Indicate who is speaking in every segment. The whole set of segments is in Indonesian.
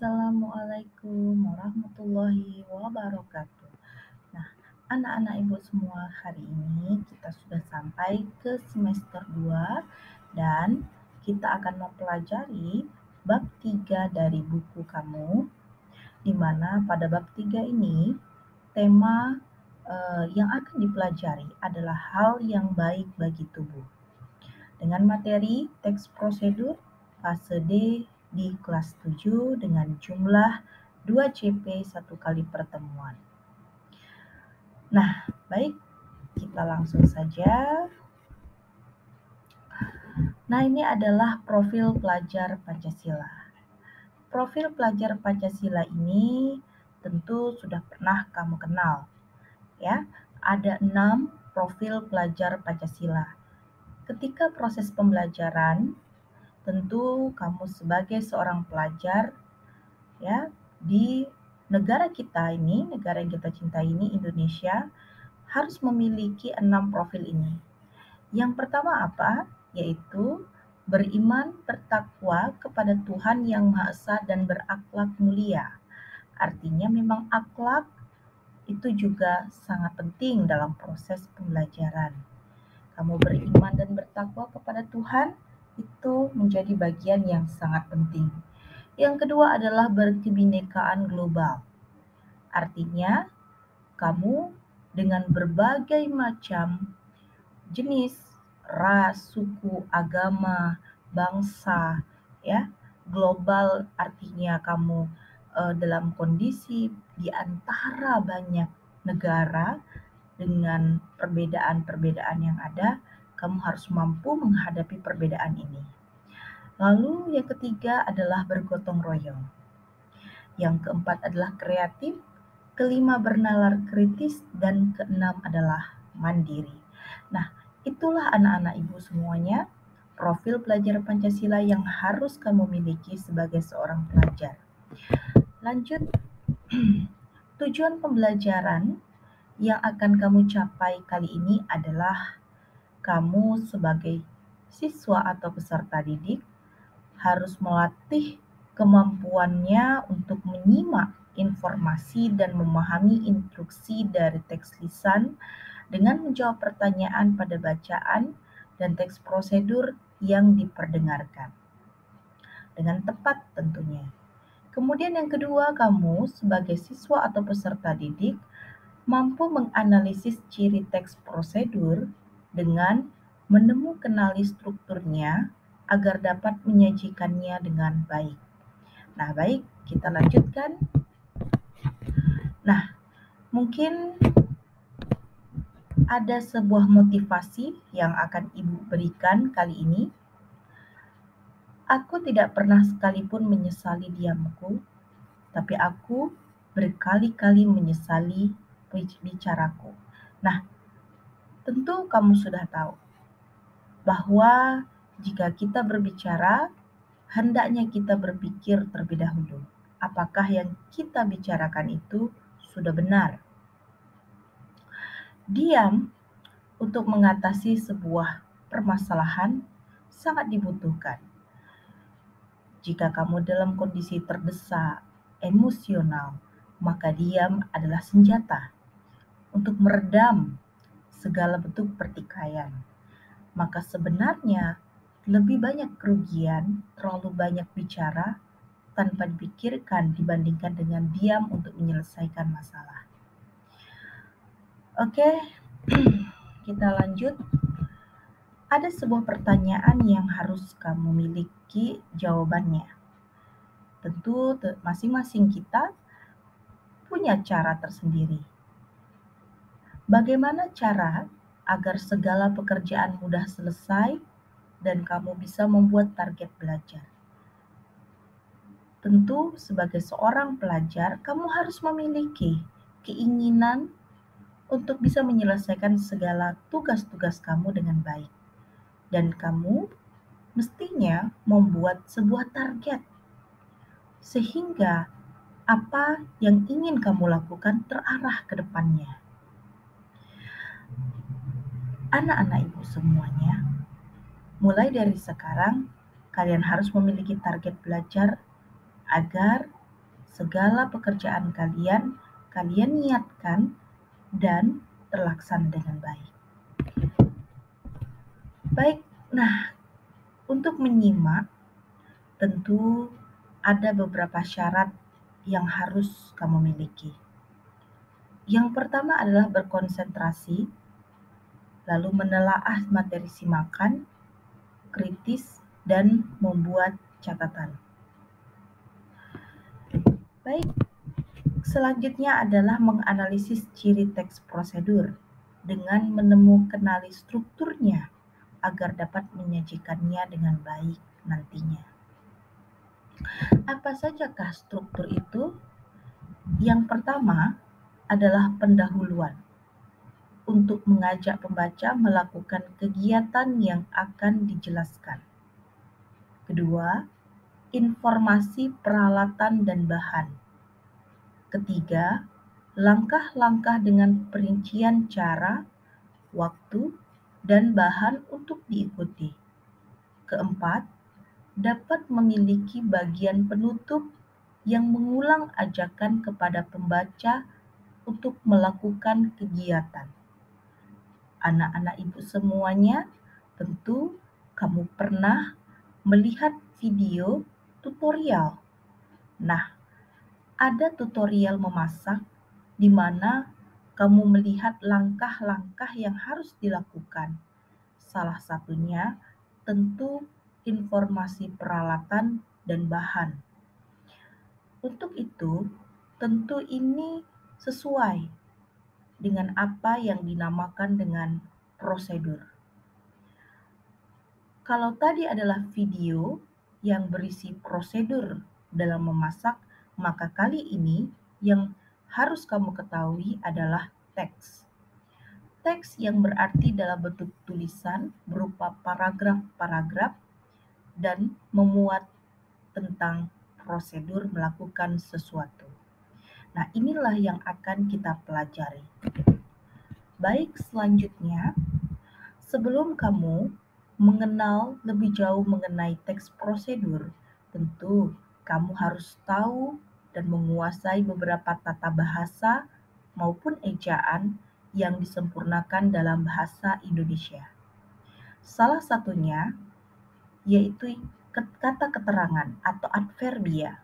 Speaker 1: Assalamualaikum warahmatullahi wabarakatuh. Nah, anak-anak ibu semua, hari ini kita sudah sampai ke semester 2 dan kita akan mempelajari bab 3 dari buku kamu, di mana pada bab 3 ini tema yang akan dipelajari adalah hal yang baik bagi tubuh. Dengan materi teks prosedur fase D di kelas 7 dengan jumlah 2 CP 1 kali pertemuan. Nah, baik, kita langsung saja. Nah, ini adalah profil pelajar Pancasila. Profil pelajar Pancasila ini tentu sudah pernah kamu kenal, ya. Ada 6 profil pelajar Pancasila. Ketika proses pembelajaran, tentu kamu sebagai seorang pelajar, ya, di negara kita ini, negara yang kita cintai ini, Indonesia, harus memiliki 6 profil ini. Yang pertama apa? Yaitu beriman, bertakwa kepada Tuhan Yang Maha Esa dan berakhlak mulia. Artinya memang akhlak itu juga sangat penting dalam proses pembelajaran. Kamu beriman dan bertakwa kepada Tuhan, itu menjadi bagian yang sangat penting. Yang kedua adalah berkebinekaan global. Artinya, kamu dengan berbagai macam jenis, ras, suku, agama, bangsa, ya, global artinya kamu dalam kondisi di antara banyak negara dengan perbedaan-perbedaan yang ada, kamu harus mampu menghadapi perbedaan ini. Lalu yang ketiga adalah bergotong royong. Yang keempat adalah kreatif, kelima bernalar kritis, dan keenam adalah mandiri. Nah, itulah anak-anak ibu semuanya, profil pelajar Pancasila yang harus kamu miliki sebagai seorang pelajar. Lanjut, tujuan pembelajaran yang akan kamu capai kali ini adalah kamu sebagai siswa atau peserta didik harus melatih kemampuannya untuk menyimak informasi dan memahami instruksi dari teks lisan dengan menjawab pertanyaan pada bacaan dan teks prosedur yang diperdengarkan dengan tepat tentunya. Kemudian yang kedua, kamu sebagai siswa atau peserta didik mampu menganalisis ciri teks prosedur dengan mengenali strukturnya agar dapat menyajikannya dengan baik. Nah, baik, kita lanjutkan. Nah, mungkin ada sebuah motivasi yang akan Ibu berikan kali ini. Aku tidak pernah sekalipun menyesali diamku, tapi aku berkali-kali menyesali bicaraku. Nah, tentu kamu sudah tahu bahwa jika kita berbicara, hendaknya kita berpikir terlebih dahulu, apakah yang kita bicarakan itu sudah benar. Diam untuk mengatasi sebuah permasalahan sangat dibutuhkan. Jika kamu dalam kondisi terdesak, emosional, maka diam adalah senjata untuk meredam segala bentuk pertikaian. Maka sebenarnya lebih banyak kerugian terlalu banyak bicara tanpa dipikirkan dibandingkan dengan diam untuk menyelesaikan masalah. Oke, kita lanjut. Ada sebuah pertanyaan yang harus kamu miliki jawabannya. Tentu masing-masing kita punya cara tersendiri. Bagaimana cara agar segala pekerjaan mudah selesai dan kamu bisa membuat target belajar? Tentu sebagai seorang pelajar, kamu harus memiliki keinginan untuk bisa menyelesaikan segala tugas-tugas kamu dengan baik. Dan kamu mestinya membuat sebuah target sehingga apa yang ingin kamu lakukan terarah ke depannya. Anak-anak ibu semuanya, mulai dari sekarang kalian harus memiliki target belajar agar segala pekerjaan kalian niatkan dan terlaksana dengan baik. Baik, nah untuk menyimak tentu ada beberapa syarat yang harus kamu miliki. Yang pertama adalah berkonsentrasi, lalu menelaah materi simakan, kritis, dan membuat catatan. Baik, selanjutnya adalah menganalisis ciri teks prosedur dengan menemukan strukturnya agar dapat menyajikannya dengan baik nantinya. Apa sajakah struktur itu? Yang pertama adalah pendahuluan untuk mengajak pembaca melakukan kegiatan yang akan dijelaskan. Kedua, informasi peralatan dan bahan. Ketiga, langkah-langkah dengan perincian cara, waktu, dan bahan untuk diikuti. Keempat, dapat memiliki bagian penutup yang mengulang ajakan kepada pembaca untuk melakukan kegiatan. Anak-anak ibu semuanya, tentu kamu pernah melihat video tutorial. Nah, ada tutorial memasak di mana kamu melihat langkah-langkah yang harus dilakukan. Salah satunya tentu informasi peralatan dan bahan. Untuk itu, tentu ini sesuai dengan apa yang dinamakan dengan prosedur. Kalau tadi adalah video yang berisi prosedur dalam memasak, maka kali ini yang harus kamu ketahui adalah teks. Teks yang berarti dalam bentuk tulisan berupa paragraf-paragraf dan memuat tentang prosedur melakukan sesuatu. Nah, inilah yang akan kita pelajari. Baik, selanjutnya, sebelum kamu mengenal lebih jauh mengenai teks prosedur, tentu kamu harus tahu dan menguasai beberapa tata bahasa maupun ejaan yang disempurnakan dalam bahasa Indonesia. Salah satunya yaitu kata keterangan atau adverbia.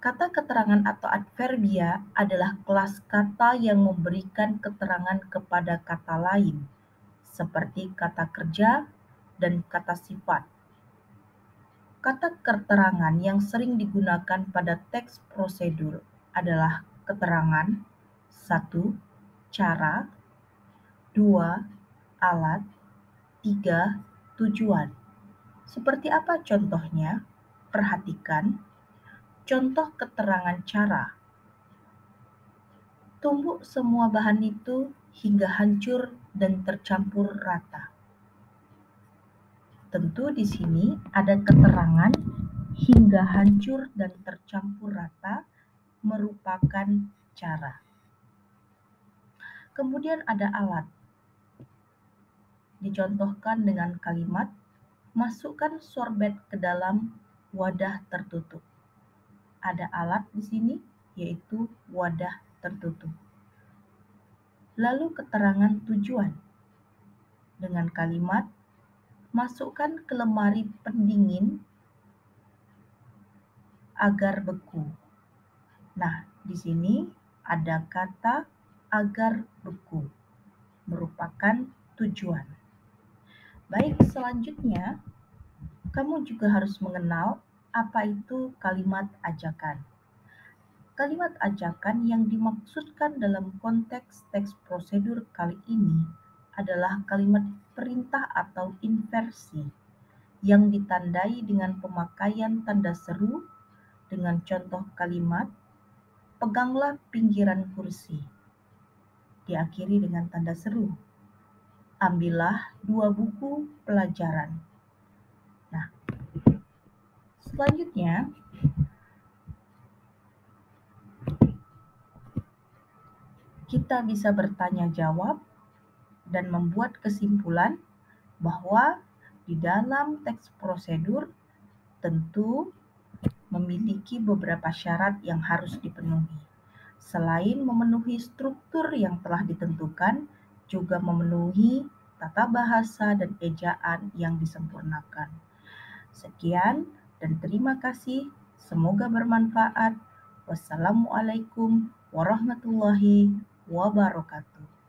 Speaker 1: Kata keterangan atau adverbia adalah kelas kata yang memberikan keterangan kepada kata lain, seperti kata kerja dan kata sifat. Kata keterangan yang sering digunakan pada teks prosedur adalah keterangan, 1. Cara, 2. Alat, 3. Tujuan. Seperti apa contohnya? Perhatikan. Contoh keterangan cara. Tumbuk semua bahan itu hingga hancur dan tercampur rata. Tentu di sini ada keterangan hingga hancur dan tercampur rata merupakan cara. Kemudian ada alat. Dicontohkan dengan kalimat, masukkan sorbet ke dalam wadah tertutup. Ada alat di sini, yaitu wadah tertutup. Lalu keterangan tujuan. Dengan kalimat, masukkan ke lemari pendingin agar beku. Nah, di sini ada kata agar beku, merupakan tujuan. Baik, selanjutnya, kamu juga harus mengenal apa itu kalimat ajakan. Kalimat ajakan yang dimaksudkan dalam konteks teks prosedur kali ini adalah kalimat perintah atau inversi yang ditandai dengan pemakaian tanda seru dengan contoh kalimat, peganglah pinggiran kursi. Diakhiri dengan tanda seru. Ambillah 2 buku pelajaran. Nah, selanjutnya, kita bisa bertanya jawab dan membuat kesimpulan bahwa di dalam teks prosedur tentu memiliki beberapa syarat yang harus dipenuhi. Selain memenuhi struktur yang telah ditentukan, juga memenuhi tata bahasa dan ejaan yang disempurnakan. Sekian dan terima kasih. Semoga bermanfaat. Wassalamualaikum warahmatullahi wabarakatuh.